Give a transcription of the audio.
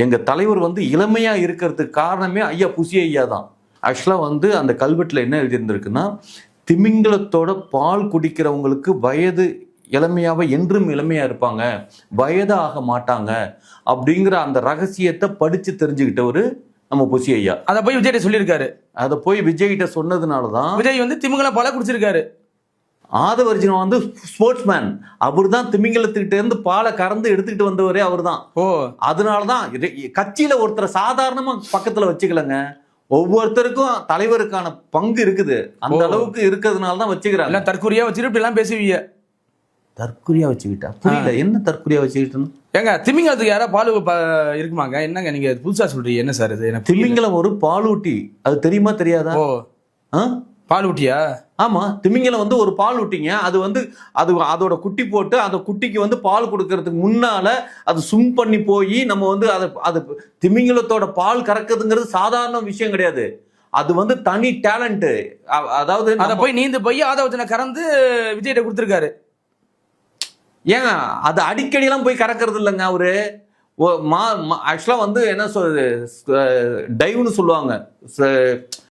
எங்க தலைவர் வந்து இளமையா இருக்கிறதுக்கு காரணமே ஐயா புசி ஐயா தான். ஆக்சுவலா வந்து அந்த கல்வெட்டுல என்ன எழுதியிருந்திருக்குன்னா, திமிங்கலத்தோட பால் குடிக்கிறவங்களுக்கு வயது இளமையாவே என்றும் இளமையா இருப்பாங்க, வயது ஆக மாட்டாங்க அப்படிங்கிற அந்த ரகசியத்தை படிச்சு தெரிஞ்சுக்கிட்டவரு நம்ம புசி ஐயா. அதை போய் விஜய்கிட்ட சொல்லியிருக்காரு. அதை போய் விஜய்கிட்ட சொன்னதுனாலதான் விஜய் வந்து திமிங்கலம் பாலை குடிச்சிருக்காரு. ஆதவர்ஜுனன் வந்து ஸ்போர்ட்ஸ்மேன், அவர் தான் திமிங்கலத்துக்கிட்ட இருந்து பாலை கறந்து எடுத்துக்கிட்டு வந்தவரே அவர் தான். அதனாலதான் கட்சியில ஒருத்தரை சாதாரணமா பக்கத்துல வச்சுக்கலங்க, ஒவ்வொருத்தருக்கும் தலைவருக்கான பங்கு இருக்குது, அந்த அளவுக்கு இருக்கிறதுனாலதான் வச்சுக்கிறாங்க. தற்கொலையா வச்சுட்டு இப்படி எல்லாம் பேசுவீங்க. தற்கொலையா வச்சுக்கிட்டா புரியல, என்ன தற்கொலையா வச்சுக்கிட்டு? ஏங்க திமிங்கலத்துக்கு யாரா பால் இருக்குமாங்க? என்னங்க நீங்க புதுசா சொல்றீங்க, என்ன சார் இது? திமிங்கலம் ஒரு பாலூட்டி, அது தெரியுமா தெரியாதா? பாலூட்டியா? ஆமா, திமிங்கலம் வந்து ஒரு பாலூட்டிங்க. அது வந்து அதோட குட்டி போட்டு அந்த குட்டிக்கு வந்து பால் கொடுக்கறதுக்கு முன்னால அது சும் பண்ணி போய் நம்ம வந்து அது திமிங்கலத்தோட பால் கறக்குதுங்கிறது சாதாரண விஷயம் கிடையாது. அது வந்து தனி டேலண்ட். அதாவது அதை போய் நீந்து போய் ஆதவர்ஜுனனை கறந்து விஜய்கிட்ட கொடுத்துருக்காரு. ஏங்க அது அடிக்கடியெல்லாம் போய் கறக்கிறது இல்லைங்க அவரு. ஆக்சுவலா வந்து என்ன சொல்றது, டைவ்னு சொல்லுவாங்க,